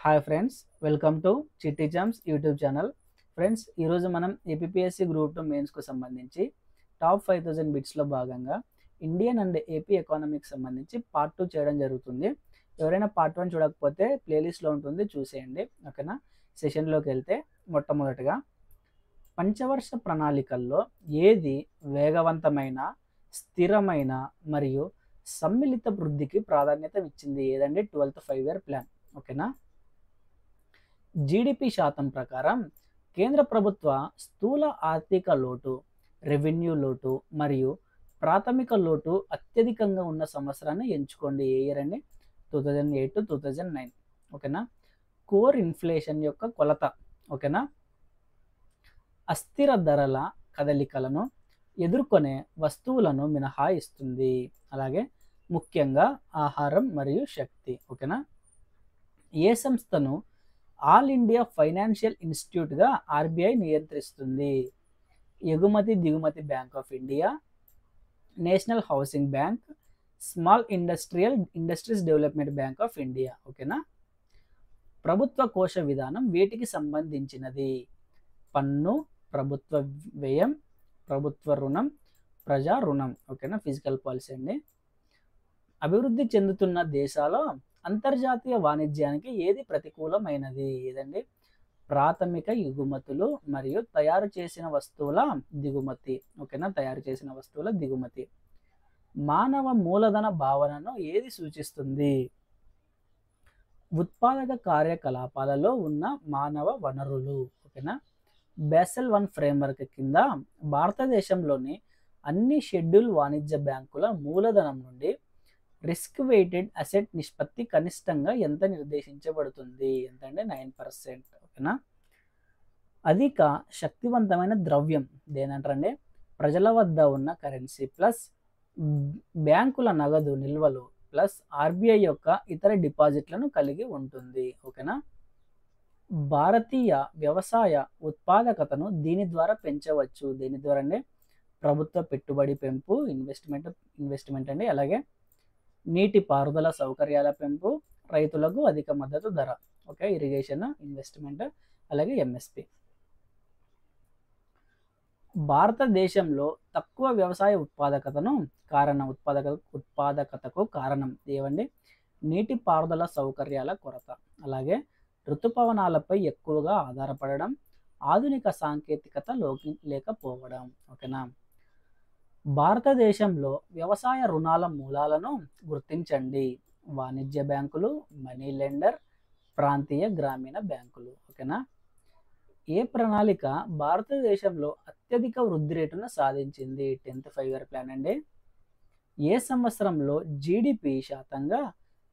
Hi friends, welcome to చిట్టి jams YouTube channel. Friends, ఈరోజు మనం ఏపీఎస్సి గ్రూప్ 2 మెయిన్స్కు సంబంధించి టాప్ 5000 బిట్స్లో భాగంగా ఇండియన్ అండ్ ఏపీ ఎకానమీకి సంబంధించి పార్ట్ 2 చేయడం జరుగుతుంది. ఎవరైనా పార్ట్ 1 చూడకపోతే ప్లేలిస్ట్లో ఉంటుంది, చూసేయండి. ఓకేనా? సెషన్లోకి వెళ్తే మొట్టమొదటిగా పంచవర్ష ప్రణాళికల్లో ఏది వేగవంతమైన, స్థిరమైన మరియు సమ్మిళిత వృద్ధికి ప్రాధాన్యత ఇచ్చింది? ఏదండి? 12th 5-year plan. ఓకేనా? జీడిపి శాతం ప్రకారం కేంద్ర ప్రభుత్వ స్థూల ఆర్థిక లోటు, రెవెన్యూ లోటు మరియు ప్రాథమిక లోటు అత్యధికంగా ఉన్న సంవత్సరాన్ని ఎంచుకోండి. ఏ ఇయర్ అండి? 2008 to 2009. ఓకేనా? కోర్ ఇన్ఫ్లేషన్ యొక్క కొలత. ఓకేనా? అస్థిర ధరల కదలికలను ఎదుర్కొనే వస్తువులను మినహాయిస్తుంది. అలాగే ముఖ్యంగా ఆహారం మరియు శక్తి. ఓకేనా? ఏ సంస్థను ఆల్ ఇండియా ఫైనాన్షియల్ ఇన్స్టిట్యూట్గా ఆర్బీఐ నియంత్రిస్తుంది? ఎగుమతి దిగుమతి bank of India, national housing bank, small industries development bank of India. ఓకేనా? ప్రభుత్వ కోశ విధానం వేటికి సంబంధించినది? పన్ను, ప్రభుత్వ వ్యయం, ప్రభుత్వ రుణం, ప్రజా రుణం. ఓకేనా? ఫిజికల్ పాలసీ అండి. అభివృద్ధి చెందుతున్న దేశాల అంతర్జాతీయ వాణిజ్యానికి ఏది ప్రతికూలమైనది? ఏదండి? ప్రాథమిక ఎగుమతులు మరియు తయారు చేసిన వస్తువుల దిగుమతి. ఓకేనా? తయారు చేసిన వస్తువుల దిగుమతి. మానవ మూలధన భావనను ఏది సూచిస్తుంది? ఉత్పాదక కార్యకలాపాలలో ఉన్న మానవ వనరులు. ఓకేనా? బేసెల్ 1 ఫ్రేమ్వర్క్ కింద భారతదేశంలోని అన్ని షెడ్యూల్ వాణిజ్య బ్యాంకుల మూలధనం నుండి రిస్క్ వెయిటెడ్ అసెట్ నిష్పత్తి కనిష్టంగా ఎంత నిర్దేశించబడుతుంది? ఎంతంటే 9%. ఓకేనా? అధిక శక్తివంతమైన ద్రవ్యం దేనంటారండి? ప్రజల వద్ద ఉన్న కరెన్సీ ప్లస్ బ్యాంకుల నగదు నిల్వలు ప్లస్ ఆర్బీఐ యొక్క ఇతర డిపాజిట్లను కలిగి ఉంటుంది. ఓకేనా? భారతీయ వ్యవసాయ ఉత్పాదకతను దీని ద్వారా పెంచవచ్చు. దేని ద్వారా అండి? ప్రభుత్వ పెట్టుబడి పెంపు, ఇన్వెస్ట్మెంట్ అండి. అలాగే నీటి పారుదల సౌకర్యాల పెంపు, రైతులకు అధిక మద్దతు ధర. ఓకే? ఇరిగేషన్, ఇన్వెస్ట్మెంట్, అలాగే ఎంఎస్పి. భారతదేశంలో తక్కువ వ్యవసాయ ఉత్పాదకతకు కారణం ఏవండి? నీటి పారుదల సౌకర్యాల కొరత, అలాగే ఋతుపవనాలపై ఎక్కువగా ఆధారపడడం, ఆధునిక సాంకేతికత లేకపోవడం. ఓకేనా? భారతదేశంలో వ్యవసాయ రుణాల మూలాలను గుర్తించండి. వాణిజ్య బ్యాంకులు, మనీ లెండర్, ప్రాంతీయ గ్రామీణ బ్యాంకులు. ఓకేనా? ఏ ప్రణాళిక భారతదేశంలో అత్యధిక వృద్ధి రేటును సాధించింది? 10th 5-year ప్లాన్ అండి. ఏ సంవత్సరంలో జీడిపి శాతంగా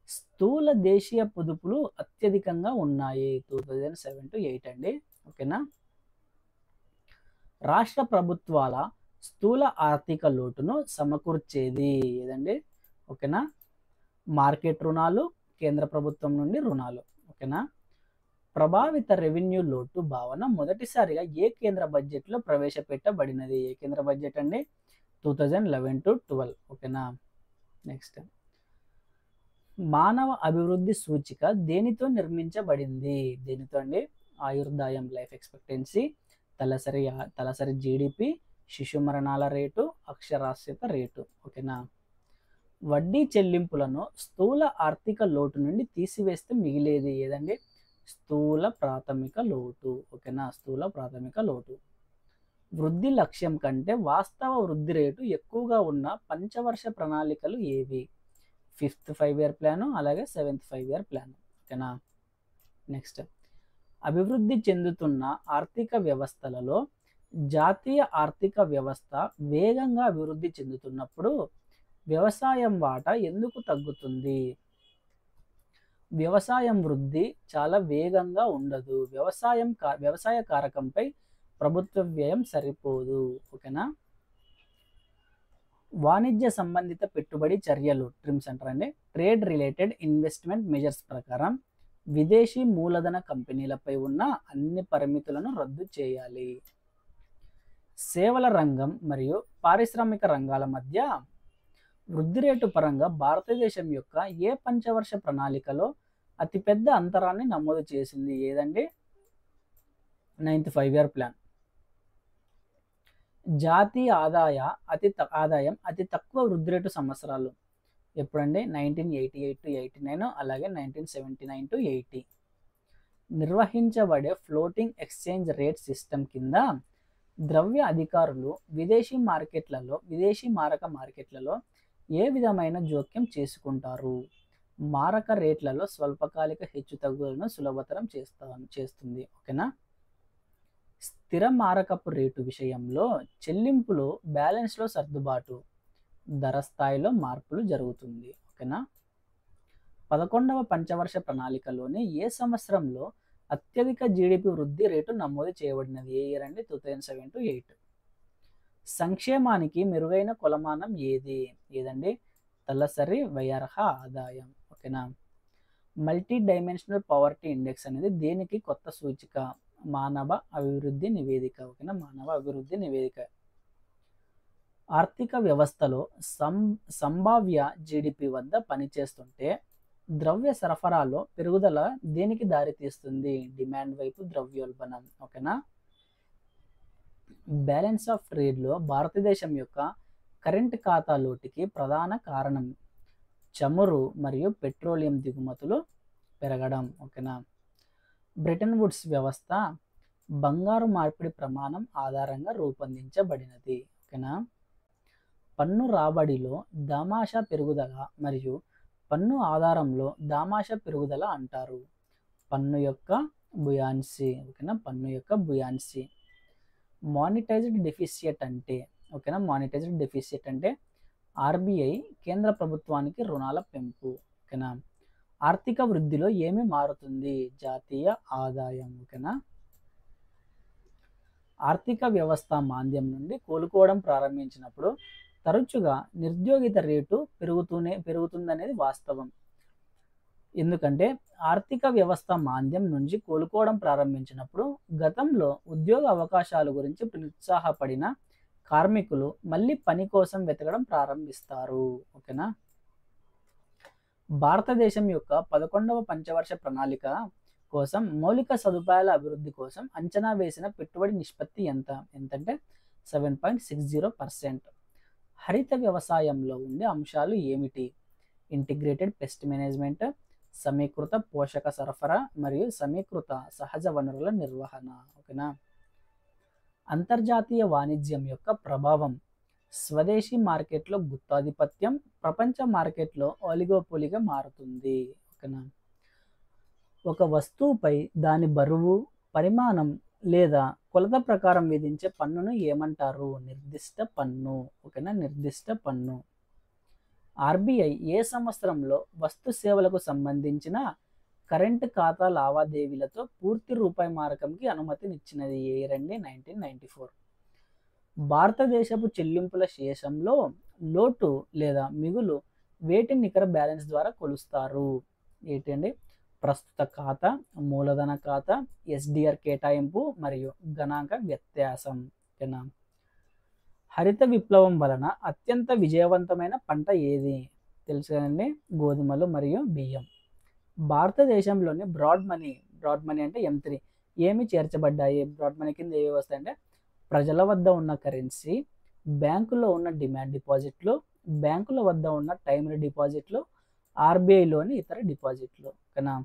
స్థూల దేశీయ పొదుపులు అత్యధికంగా ఉన్నాయి? 2007 to 2008 అండి. ఓకేనా? రాష్ట్ర ప్రభుత్వాల స్థూల ఆర్థిక లోటును సమకూర్చేది ఏదండి? ఓకేనా? మార్కెట్ రుణాలు, కేంద్ర ప్రభుత్వం నుండి రుణాలు. ఓకేనా? ప్రభావిత రెవెన్యూ లోటు భావన మొదటిసారిగా ఏ కేంద్ర బడ్జెట్లో ప్రవేశపెట్టబడినది? ఏ కేంద్ర బడ్జెట్ అండి? 2011 to 12. ఓకేనా? నెక్స్ట్, మానవ అభివృద్ధి సూచిక దేనితో నిర్మించబడింది? దేనితో అండి? ఆయుర్దాయం, లైఫ్ ఎక్స్పెక్టెన్సీ, తలసరి జీడిపి, శిశు మరణాల రేటు, అక్షరాస్యత రేటు. ఓకేనా? వడ్డీ చెల్లింపులను స్థూల ఆర్థిక లోటు నుండి తీసివేస్తే మిగిలేది ఏదండి? స్థూల ప్రాథమిక లోటు. ఓకేనా? స్థూల ప్రాథమిక లోటు. వృద్ధి లక్ష్యం కంటే వాస్తవ వృద్ధి రేటు ఎక్కువగా ఉన్న పంచవర్ష ప్రణాళికలు ఏవి? 5th 5-year ప్లాను, అలాగే 7th 5-year ప్లాను. ఓకేనా? నెక్స్ట్, అభివృద్ధి చెందుతున్న ఆర్థిక వ్యవస్థలలో జాతీయ ఆర్థిక వ్యవస్థ వేగంగా అభివృద్ధి చెందుతున్నప్పుడు వ్యవసాయం వాటా ఎందుకు తగ్గుతుంది? వ్యవసాయం వృద్ధి చాలా వేగంగా ఉండదు. వ్యవసాయ కారకంపై ప్రభుత్వ వ్యయం సరిపోదు. ఓకేనా? వాణిజ్య సంబంధిత పెట్టుబడి చర్యలు, ట్రిమ్స్ అంటారండి, ట్రేడ్ రిలేటెడ్ ఇన్వెస్ట్మెంట్ మెజర్స్ ప్రకారం విదేశీ మూలధన కంపెనీలపై ఉన్న అన్ని పరిమితులను రద్దు చేయాలి. సేవల రంగం మరియు పారిశ్రామిక రంగాల మధ్య వృద్ధి రేటు పరంగా భారతదేశం యొక్క ఏ పంచవర్ష ప్రణాళికలో అతిపెద్ద అంతరాన్ని నమోదు చేసింది ఏదండి? 9th 5-year plan. జాతీయ ఆదాయం అతి తక్కువ వృద్ధి రేటు సంవత్సరాలు ఎప్పుడండి? 1988-89, అలాగే 1979-80. నిర్వహించబడే ఫ్లోటింగ్ ఎక్స్చేంజ్ రేట్ సిస్టమ్ కింద ద్రవ్య అధికారులు విదేశీ మారక మార్కెట్లలో ఏ విధమైన జోక్యం చేసుకుంటారు? మారక రేట్లలో స్వల్పకాలిక హెచ్చుతగ్గులను సులభతరం చేస్తుంది. ఓకేనా? స్థిర మారకపు రేటు విషయంలో చెల్లింపులు బ్యాలెన్స్లో సర్దుబాటు, ధర స్థాయిలో మార్పులు జరుగుతుంది. ఓకేనా? 11వ పంచవర్ష ప్రణాళికలోని ఏ సంవత్సరంలో అత్యధిక జీడిపి వృద్ధి రేటు నమోదు చేయబడినది? ఏ ఇయర్ అండి? 2007-8. సంక్షేమానికి మెరుగైన కొలమానం ఏదండి? తలసరి వ్యర్హ ఆదాయం. ఓకేనా? మల్టీ డైమెన్షనల్ పవర్టీ ఇండెక్స్ అనేది దేనికి కొత్త సూచిక? మానవ అభివృద్ధి నివేదిక. ఓకేనా? మానవ అభివృద్ధి నివేదిక. ఆర్థిక వ్యవస్థలో సంభావ్య జీడిపి వద్ద పనిచేస్తుంటే ద్రవ్య సరఫరాలో పెరుగుదల దేనికి దారితీస్తుంది? డిమాండ్ వైపు ద్రవ్యోల్బణం. ఓకేనా? బ్యాలెన్స్ ఆఫ్ ట్రేడ్లో భారతదేశం యొక్క కరెంట్ ఖాతా లోటుకి ప్రధాన కారణం చమురు మరియు పెట్రోలియం దిగుమతులు పెరగడం. ఓకేనా? బ్రెటన్ వుడ్స్ వ్యవస్థ బంగారు మార్పిడి ప్రమాణం ఆధారంగా రూపొందించబడినది. ఓకేనా? పన్ను రాబడిలో దామాషా పెరుగుదల మరియు పన్ను ఆధారంలో దామాషా పెరుగుదల అంటారు. పన్ను యొక్క బుయాన్సీ. ఓకేనా? పన్ను యొక్క బుయాన్సీ. మానిటైజ్డ్ డెఫిసిట్ అంటే, ఓకేనా, మానిటైజ్డ్ డెఫిసిట్ అంటే ఆర్బీఐ కేంద్ర ప్రభుత్వానికి రుణాల పెంపు. ఓకేనా? ఆర్థిక వృద్ధిలో ఏమి మారుతుంది? జాతీయ ఆదాయం. ఓకేనా? ఆర్థిక వ్యవస్థ మాంద్యం నుండి కోలుకోవడం ప్రారంభించినప్పుడు తరచుగా నిర్ద్యోగిత రేటు పెరుగుతుందనేది వాస్తవం. ఎందుకంటే ఆర్థిక వ్యవస్థ మాంద్యం నుంచి కోలుకోవడం ప్రారంభించినప్పుడు గతంలో ఉద్యోగ అవకాశాల గురించి నిరుత్సాహపడిన కార్మికులు మళ్ళీ పని కోసం వెతకడం ప్రారంభిస్తారు. ఓకేనా? భారతదేశం యొక్క 11వ పంచవర్ష ప్రణాళిక కోసం మౌలిక సదుపాయాల అభివృద్ధి కోసం అంచనా వేసిన పెట్టుబడి నిష్పత్తి ఎంతంటే 7.60%. హరిత వ్యవసాయంలో ఉండే అంశాలు ఏమిటి? ఇంటిగ్రేటెడ్ పెస్ట్ మేనేజ్మెంట్, సమీకృత పోషక సరఫరా మరియు సమీకృత సహజ వనరుల నిర్వహణ. ఓకేనా? అంతర్జాతీయ వాణిజ్యం యొక్క ప్రభావం. స్వదేశీ మార్కెట్లో గుత్తాధిపత్యం ప్రపంచ మార్కెట్లో ఆలిగోపోలిగా మారుతుంది. ఓకేనా? ఒక వస్తువుపై దాని బరువు, పరిమాణం లేదా కొలత ప్రకారం విధించే పన్నును ఏమంటారు? నిర్దిష్ట పన్ను. ఓకేనా? నిర్దిష్ట పన్ను. ఆర్బీఐ ఏ సంవత్సరంలో వస్తు సేవలకు సంబంధించిన కరెంట్ ఖాతా లావాదేవీలతో పూర్తి రూపాయి మారకంకి అనుమతినిచ్చినది? ఏ ఇయర్ అండి? 1994. భారతదేశపు చెల్లింపుల శేషంలో లోటు లేదా మిగులు వేటి నికర బ్యాలెన్స్ ద్వారా కొలుస్తారు? ఏంటండి? ప్రస్తుత ఖాతా, మూలధన ఖాతా, ఎస్డిఆర్ కేటాయింపు మరియు గణాంక వ్యత్యాసం. ఓకేనా? హరిత విప్లవం వలన అత్యంత విజయవంతమైన పంట ఏది? తెలుసు కదండి, గోధుమలు మరియు బియ్యం. భారతదేశంలోని బ్రాడ్ మనీ అంటే M3 ఏమి చేర్చబడ్డాయి? బ్రాడ్ మనీ కింద ఏవి వస్తాయంటే ప్రజల వద్ద ఉన్న కరెన్సీ, బ్యాంకులో ఉన్న డిమాండ్ డిపాజిట్లు, బ్యాంకుల వద్ద ఉన్న టైమరీ డిపాజిట్లు, ఆర్బీఐలోని ఇతర డిపాజిట్లు. ఓకేనా?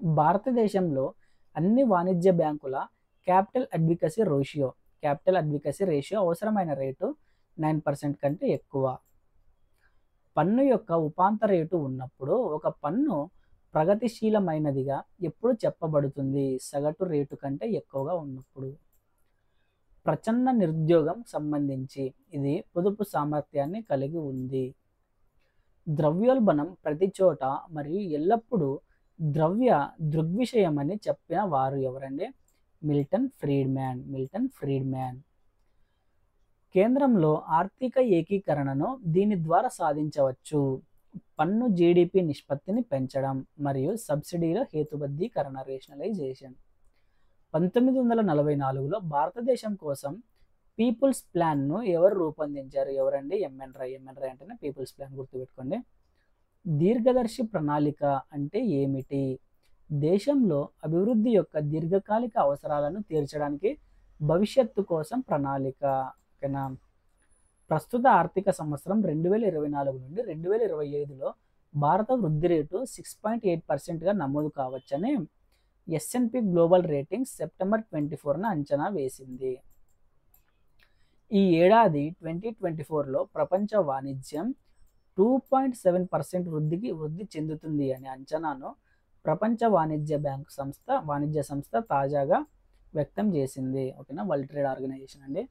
భారతదేశంలో అన్ని వాణిజ్య బ్యాంకుల క్యాపిటల్ అడ్వికసీ రేషియో అవసరమైన రేటు 9% కంటే ఎక్కువ. పన్ను యొక్క ఉపాంత రేటు ఉన్నప్పుడు ఒక పన్ను ప్రగతిశీలమైనదిగా ఎప్పుడు చెప్పబడుతుంది? సగటు రేటు కంటే ఎక్కువగా ఉన్నప్పుడు. ప్రచన్న నిరుద్యోగం సంబంధించి ఇది పొదుపు సామర్థ్యాన్ని కలిగి ఉంది. ద్రవ్యోల్బణం ప్రతి చోట మరియు ఎల్లప్పుడూ ద్రవ్య దృగ్విషయమని చెప్పిన వారు ఎవరండి? Milton Friedman. కేంద్రంలో ఆర్థిక ఏకీకరణను దీని ద్వారా సాధించవచ్చు. పన్ను జీడిపి నిష్పత్తిని పెంచడం మరియు సబ్సిడీల హేతుబద్ధీకరణ రేషనలైజేషన్. 1944లో భారతదేశం కోసం పీపుల్స్ ప్లాన్ను ఎవరు రూపొందించారు? ఎవరండి? ఎంఎన్ రాయ్ అంటేనే పీపుల్స్ ప్లాన్ గుర్తుపెట్టుకోండి. దీర్ఘదర్శి ప్రణాళిక అంటే ఏమిటి? దేశంలో అభివృద్ధి యొక్క దీర్ఘకాలిక అవసరాలను తీర్చడానికి భవిష్యత్తు కోసం ప్రణాళిక. ఓకేనా? ప్రస్తుత ఆర్థిక సంవత్సరం 2024 నుండి 2025లో భారత వృద్ధి రేటు 6.8%గా నమోదు కావచ్చని ఎస్ఎన్పి గ్లోబల్ రేటింగ్స్ సెప్టెంబర్ 24న అంచనా వేసింది. ఈ ఏడాది 2024లో ప్రపంచ వాణిజ్యం 2.7% వృద్ధి చెందుతుంది అనే అంచనాను ప్రపంచ వాణిజ్య సంస్థ తాజాగా వ్యక్తం చేసింది. ఓకేనా? వరల్డ్ ట్రేడ్ ఆర్గనైజేషన్ అండి.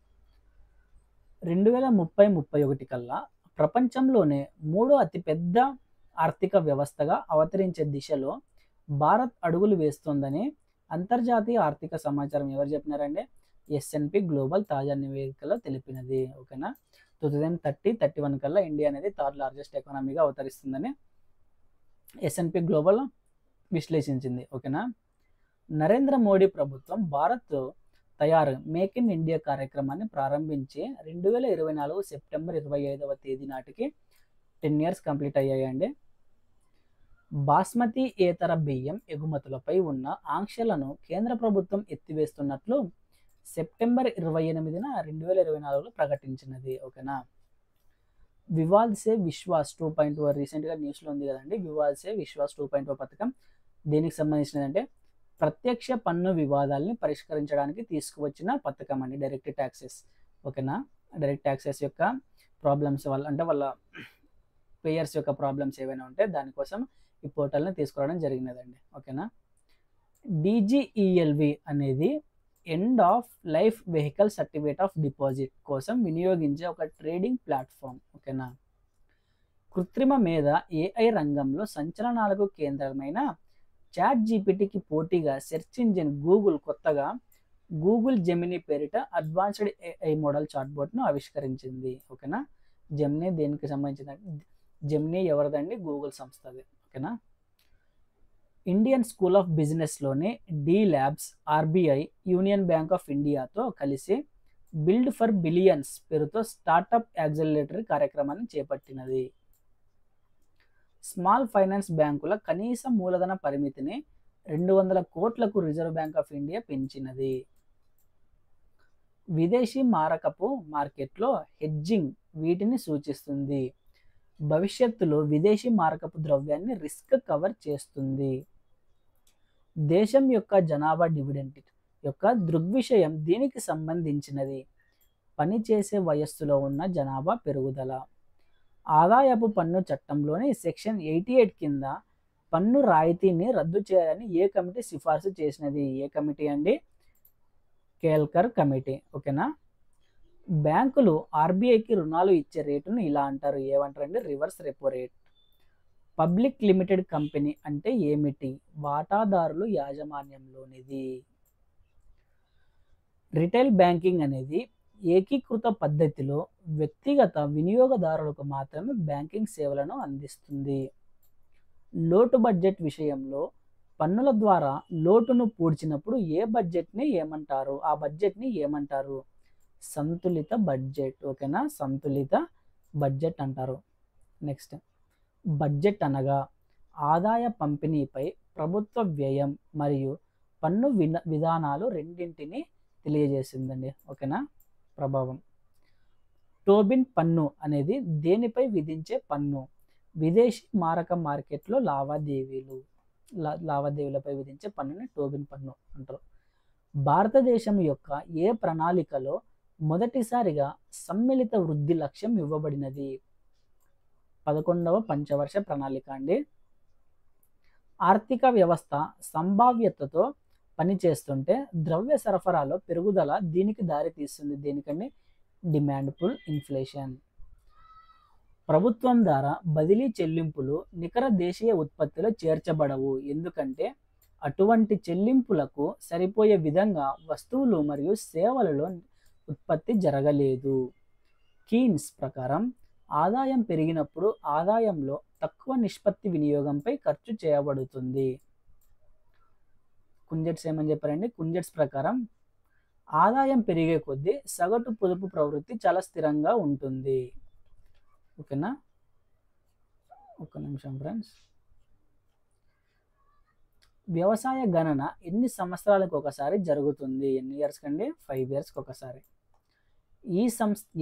2030-31 కల్లా ప్రపంచంలోనే మూడో అతిపెద్ద ఆర్థిక వ్యవస్థగా అవతరించే దిశలో భారత్ అడుగులు వేస్తోందని అంతర్జాతీయ ఆర్థిక సమాచారం ఎవరు చెప్పినారండి? ఎస్ఎన్పి గ్లోబల్ తాజా నివేదికలో తెలిపినది. ఓకేనా? 2030-31 కల్లా ఇండియా అనేది థర్డ్ లార్జెస్ట్ ఎకానమీగా అవతరిస్తుందని ఎస్ఎన్పి గ్లోబల్ విశ్లేషించింది. ఓకేనా? నరేంద్ర మోడీ ప్రభుత్వం భారత్ తయారు మేక్ ఇన్ ఇండియా కార్యక్రమాన్ని ప్రారంభించి 2024 సెప్టెంబర్ 25వ తేదీ నాటికి 10 years కంప్లీట్ అయ్యాయండి. బాస్మతి ఏతర బియ్యం ఎగుమతులపై ఉన్న ఆంక్షలను కేంద్ర ప్రభుత్వం ఎత్తివేస్తున్నట్లు సెప్టెంబర్ 28న 2024లో ప్రకటించినది. ఓకేనా? వివాద్ సే విశ్వాస్ 2.0 రీసెంట్గా న్యూస్లో ఉంది కదండి. వివాద్ సే విశ్వాస్ 2.0 పథకం దేనికి సంబంధించినదంటే ప్రత్యక్ష పన్ను వివాదాలని పరిష్కరించడానికి తీసుకువచ్చిన పథకం అండి. Direct taxes. ఓకేనా? డైరెక్ట్ ట్యాక్సెస్ యొక్క ప్రాబ్లమ్స్ వల్ల అంటే వాళ్ళ పేయర్స్ యొక్క ప్రాబ్లమ్స్ ఏవైనా ఉంటే దానికోసం ఈ పోర్టల్ని తీసుకురావడం జరిగినదండి. ఓకేనా? డిజిఈఎల్వి అనేది end of life vehicle certificate of deposit కోసం వినియోగించే ఒక ట్రేడింగ్ ప్లాట్ఫామ్. ఓకేనా? కృత్రిమ మేధ ఏఐ రంగంలో సంచలనాలకు కేంద్రమైన చాట్ జీపీటీకి పోటీగా సెర్చ్ ఇంజిన్ గూగుల్ కొత్తగా గూగుల్ జెమినీ పేరిట అడ్వాన్స్డ్ ఏఐ మోడల్ చాట్బోట్ను ఆవిష్కరించింది. ఓకేనా? జెమినీ దేనికి సంబంధించిందంటే జెమినీ ఎవరిదండి? గూగుల్ సంస్థది. ఓకేనా? ఇండియన్ స్కూల్ ఆఫ్ బిజినెస్లోని D labs RBI union bank of ఇండియాతో కలిసి బిల్డ్ ఫర్ బిలియన్స్ పేరుతో స్టార్టప్ యాక్సిలరేటరీ కార్యక్రమాన్ని చేపట్టినది. స్మాల్ ఫైనాన్స్ బ్యాంకుల కనీస మూలధన పరిమితిని 200 కోట్లకు రిజర్వ్ బ్యాంక్ ఆఫ్ ఇండియా పెంచినది. విదేశీ మారకపు మార్కెట్లో హెడ్జింగ్ వీటిని సూచిస్తుంది. భవిష్యత్తులో విదేశీ మారకపు ద్రవ్యాన్ని రిస్క్ కవర్ చేస్తుంది. దేశం యొక్క జనాభా డివిడెండ్ యొక్క దృగ్విషయం దీనికి సంబంధించినది. పనిచేసే వయస్సులో ఉన్న జనాభా పెరుగుదల. ఆదాయపు పన్ను చట్టంలోని సెక్షన్ 88 కింద పన్ను రాయితీని రద్దు చేయాలని ఏ కమిటీ సిఫార్సు చేసినది? ఏ కమిటీ అండి? కేల్కర్ కమిటీ. ఓకేనా? బ్యాంకులు ఆర్బీఐకి రుణాలు ఇచ్చే రేటును ఇలా అంటారు. ఏమంటారండి? Reverse repo rate. Public limited company అంటే ఏమిటి? వాటాదారులు యాజమాన్యంలోనిది. రిటైల్ బ్యాంకింగ్ అనేది ఏకీకృత పద్ధతిలో వ్యక్తిగత వినియోగదారులకు మాత్రమే బ్యాంకింగ్ సేవలను అందిస్తుంది. లోటు బడ్జెట్ విషయంలో పన్నుల ద్వారా లోటును పూడ్చినప్పుడు ఏ బడ్జెట్ని ఏమంటారు? ఆ బడ్జెట్ని ఏమంటారు? సంతులిత బడ్జెట్. ఓకేనా? సంతులిత బడ్జెట్ అంటారు. నెక్స్ట్, బడ్జెట్ అనగా ఆదాయ పంపిణీపై ప్రభుత్వ వ్యయం మరియు పన్ను విధానాలు రెండింటిని తెలియజేసిందండి. ఓకేనా? ప్రభావం. టోబిన్ పన్ను అనేది దేనిపై విధించే పన్ను? విదేశీ మారక మార్కెట్లో లావాదేవీలపై విధించే పన్నుని టోబిన్ పన్ను అంటారు. భారతదేశం యొక్క ఏ ప్రణాళికలో మొదటిసారిగా సమ్మిళిత వృద్ధి లక్ష్యం ఇవ్వబడినది? 11వ పంచవర్ష ప్రణాళిక అండి. ఆర్థిక వ్యవస్థ సంభావ్యతతో పనిచేస్తుంటే ద్రవ్య సరఫరాలో పెరుగుదల దీనికి దారితీస్తుంది. దేనికండి? Demand pull inflation. ప్రభుత్వం ద్వారా బదిలీ చెల్లింపులు నికర దేశీయ ఉత్పత్తిలో చేర్చబడవు. ఎందుకంటే అటువంటి చెల్లింపులకు సరిపోయే విధంగా వస్తువులు మరియు సేవలలో ఉత్పత్తి జరగలేదు. కీన్స్ ప్రకారం ఆదాయం పెరిగినప్పుడు ఆదాయంలో తక్కువ నిష్పత్తి వినియోగంపై ఖర్చు చేయబడుతుంది. కుంజెట్స్ ఏమని చెప్పారండి? కుంజెట్స్ ప్రకారం ఆదాయం పెరిగే కొద్దీ సగటు పొదుపు ప్రవృత్తి చాలా స్థిరంగా ఉంటుంది. ఓకేనా? ఒక్క నిమిషం ఫ్రెండ్స్. వ్యవసాయ గణన ఎన్ని సంవత్సరాలకు ఒకసారి జరుగుతుంది? ఎన్ని ఇయర్స్ కండి? 5 ఇయర్స్కి ఒకసారి.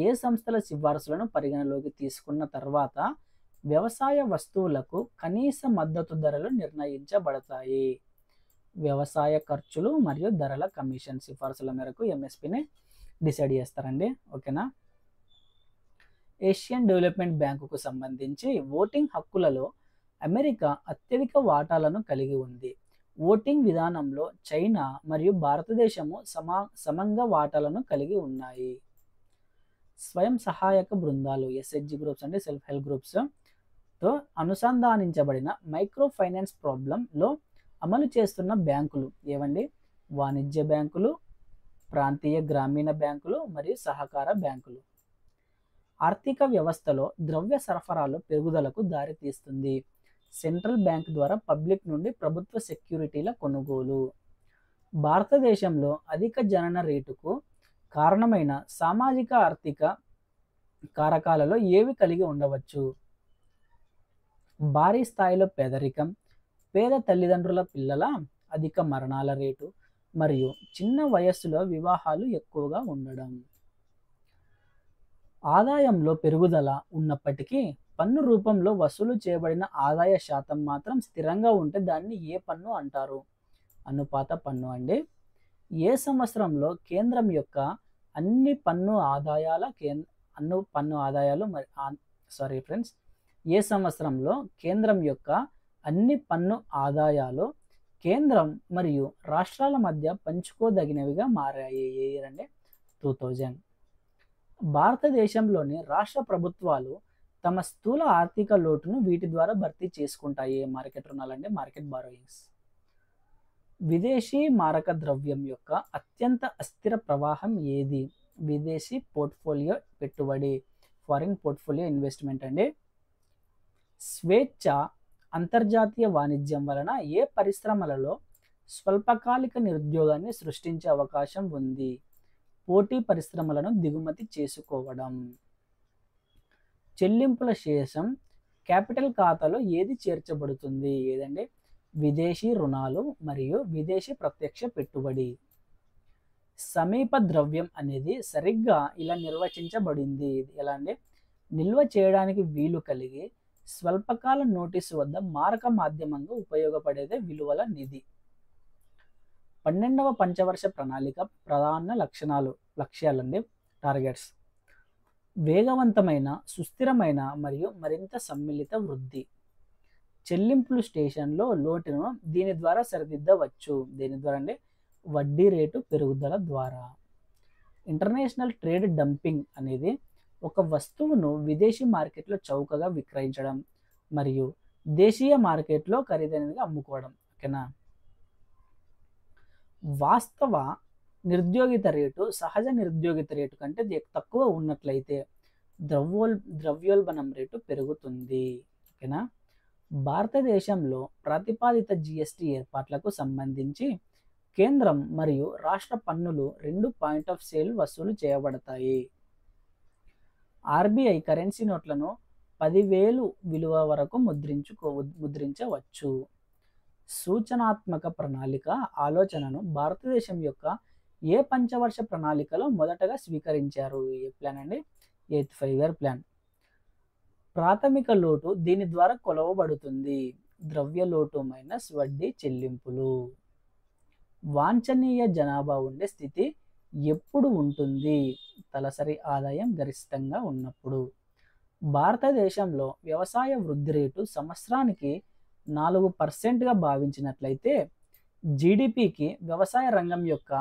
ఏ సంస్థల సిఫార్సులను పరిగణలోకి తీసుకున్న తర్వాత వ్యవసాయ వస్తువులకు కనీస మద్దతు ధరలు నిర్ణయించబడతాయి? వ్యవసాయ ఖర్చులు మరియు ధరల కమిషన్ సిఫార్సుల మేరకు ఎంఎస్పిని డిసైడ్ చేస్తారండి. ఓకేనా? ఏషియన్ డెవలప్మెంట్ బ్యాంకుకు సంబంధించి ఓటింగ్ హక్కులలో అమెరికా అత్యధిక వాటాలను కలిగి ఉంది. ఓటింగ్ విధానంలో చైనా మరియు భారతదేశము సమంగా వాటాలను కలిగి ఉన్నాయి. స్వయం సహాయక బృందాలు ఎస్హెచ్జి గ్రూప్స్ అంటే సెల్ఫ్ హెల్ప్ గ్రూప్స్తో అనుసంధానించబడిన మైక్రో ఫైనాన్స్ ప్రాబ్లంలో అమలు చేస్తున్న బ్యాంకులు ఏవండి? వాణిజ్య బ్యాంకులు, ప్రాంతీయ గ్రామీణ బ్యాంకులు మరియు సహకార బ్యాంకులు. ఆర్థిక వ్యవస్థలో ద్రవ్య సరఫరాలో పెరుగుదలకు దారితీస్తుంది. సెంట్రల్ బ్యాంక్ ద్వారా పబ్లిక్ నుండి ప్రభుత్వ సెక్యూరిటీల కొనుగోలు. భారతదేశంలో అధిక జనన రేటుకు కారణమైన సామాజిక ఆర్థిక కారకాలలో ఏవి కలిగి ఉండవచ్చు? భారీ స్థాయిలో పేదరికం, పేద తల్లిదండ్రుల పిల్లల అధిక మరణాల రేటు మరియు చిన్న వయస్సులో వివాహాలు ఎక్కువగా ఉండడం. ఆదాయంలో పెరుగుదల ఉన్నప్పటికీ పన్ను రూపంలో వసూలు చేయబడిన ఆదాయ శాతం మాత్రం స్థిరంగా ఉంటే దాన్ని ఏ పన్ను అంటారు? అనుపాత పన్ను అండి. ఏ సంవత్సరంలో కేంద్రం యొక్క అన్ని పన్ను ఆదాయాలు ఏ సంవత్సరంలో కేంద్రం యొక్క అన్ని పన్ను ఆదాయాలు కేంద్రం మరియు రాష్ట్రాల మధ్య పంచుకోదగినవిగా మారాయి? ఏ ఇయర్ అంటే 2000. భారతదేశంలోని రాష్ట్ర ప్రభుత్వాలు తమ స్థూల ఆర్థిక లోటును వీటి ద్వారా భర్తీ చేసుకుంటాయి. మార్కెట్ రుణాలంటే మార్కెట్ బారోయింగ్స్. విదేశీ మారక ద్రవ్యం యొక్క అత్యంత అస్థిర ప్రవాహం ఏది? విదేశీ పోర్ట్ఫోలియో పెట్టుబడి, ఫారిన్ పోర్ట్ఫోలియో ఇన్వెస్ట్మెంట్ అండి. స్వేచ్ఛ అంతర్జాతీయ వాణిజ్యం వలన ఏ పరిశ్రమలలో స్వల్పకాలిక నిరుద్యోగాన్ని సృష్టించే అవకాశం ఉంది? పోటీ పరిశ్రమలను దిగుమతి చేసుకోవడం. చెల్లింపుల శేషం క్యాపిటల్ ఖాతాలో ఏది చేర్చబడుతుంది? ఏదండి? విదేశీ రుణాలు మరియు విదేశీ ప్రత్యక్ష పెట్టుబడి. సమీప ద్రవ్యం అనేది సరిగ్గా ఇలా నిర్వచించబడింది. ఎలా అంటే నిల్వ చేయడానికి వీలు కలిగి స్వల్పకాల నోటీసు వద్ద మారక మాధ్యమంగా ఉపయోగపడేదే విలువల నిధి. 12వ పంచవర్ష ప్రణాళిక ప్రధాన లక్ష్యాలండి, టార్గెట్స్. వేగవంతమైన, సుస్థిరమైన మరియు మరింత సమ్మిళిత వృద్ధి. చెల్లింపులు స్టేషన్లో లోటును దీని ద్వారా సరిదిద్దవచ్చు. దేని ద్వారా అంటే వడ్డీ రేటు పెరుగుదల ద్వారా. ఇంటర్నేషనల్ ట్రేడ్ డంపింగ్ అనేది ఒక వస్తువును విదేశీ మార్కెట్లో చౌకగా విక్రయించడం మరియు దేశీయ మార్కెట్లో ఖరీదైనదిగా అమ్ముకోవడం. ఓకేనా? వాస్తవ నిరుద్యోగిత రేటు సహజ నిరుద్యోగిత రేటు కంటే తక్కువ ఉన్నట్లయితే ద్రవ్యోల్బణం రేటు పెరుగుతుంది. ఓకేనా? భారతదేశంలో ప్రతిపాదిత జిఎస్టి ఏర్పాట్లకు సంబంధించి కేంద్రం మరియు రాష్ట్ర పన్నులు 2 పాయింట్ ఆఫ్ సేల్ వసూలు చేయబడతాయి. ఆర్బీఐ కరెన్సీ నోట్లను 10,000 విలువ వరకు ముద్రించవచ్చు. సూచనాత్మక ప్రణాళిక ఆలోచనను భారతదేశం యొక్క ఏ పంచవర్ష ప్రణాళికలో మొదటగా స్వీకరించారు? ఏ ప్లాన్ అండి? 8th 5-year plan. ప్రాథమిక లోటు దీని ద్వారా కొలవబడుతుంది. ద్రవ్య లోటు మైనస్ వడ్డీ చెల్లింపులు. వాంఛనీయ జనాభా ఉండే స్థితి ఎప్పుడు ఉంటుంది? తలసరి ఆదాయం గరిష్టంగా ఉన్నప్పుడు. భారతదేశంలో వ్యవసాయ వృద్ధి రేటు సంవత్సరానికి 4% భావించినట్లయితే జీడిపికి వ్యవసాయ రంగం యొక్క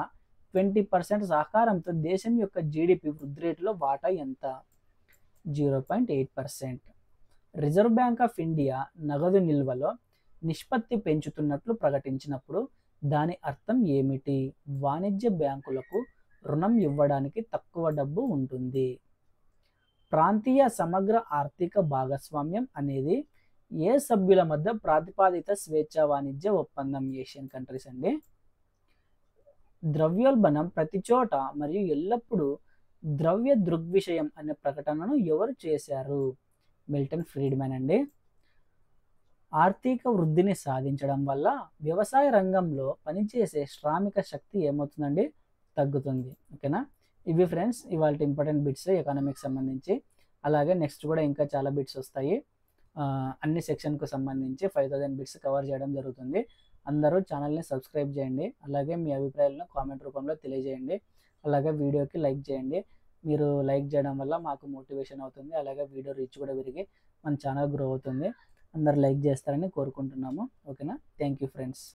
20% సహకారంతో దేశం యొక్క జీడిపి వృద్ధి రేటులో వాటా ఎంత? 0.8%. రిజర్వ్ బ్యాంక్ ఆఫ్ ఇండియా నగదు నిల్వలో నిష్పత్తి పెంచుతున్నట్లు ప్రకటించినప్పుడు దాని అర్థం ఏమిటి? వాణిజ్య బ్యాంకులకు రుణం ఇవ్వడానికి తక్కువ డబ్బు ఉంటుంది. ప్రాంతీయ సమగ్ర ఆర్థిక భాగస్వామ్యం అనేది ఏ సభ్యుల మధ్య ప్రతిపాదిత స్వేచ్ఛ వాణిజ్య ఒప్పందం? ఏషియన్ కంట్రీస్ అండి. ద్రవ్యోల్బణం ప్రతి చోట మరియు ఎల్లప్పుడూ ద్రవ్య దృగ్విషయం అనే ప్రకటనను ఎవరు చేశారు? మిల్టన్ ఫ్రీడ్మన్ అండి. ఆర్థిక వృద్ధిని సాధించడం వల్ల వ్యవసాయ రంగంలో పనిచేసే శ్రామిక శక్తి ఏమవుతుందండి? తగ్గుతుంది. ఓకేనా? ఇవి ఫ్రెండ్స్ ఇవాల్టి ఇంపార్టెంట్ బిట్స్ ఎకనామిక్స్ సంబంధించి. అలాగే నెక్స్ట్ కూడా ఇంకా చాలా బిట్స్ వస్తాయి. అన్ని సెక్షన్‌కు సంబంధించి 5000 బిట్స్ కవర్ చేయడం జరుగుతుంది. అందరూ ఛానల్‌ని సబ్స్క్రైబ్ చేయండి. అలాగే మీ అభిప్రాయాలను కామెంట్ రూపంలో తెలియజేయండి. అలాగే వీడియోకి లైక్ చేయండి. మీరు లైక్ చేయడం వల్ల మాకు మోటివేషన్ అవుతుంది. అలాగే వీడియో రీచ్ కూడా పెరిగి మన ఛానల్ గ్రో అవుతుంది. అందరూ లైక్ చేస్తారని కోరుకుంటున్నాము. ఓకేనా? Thank you friends.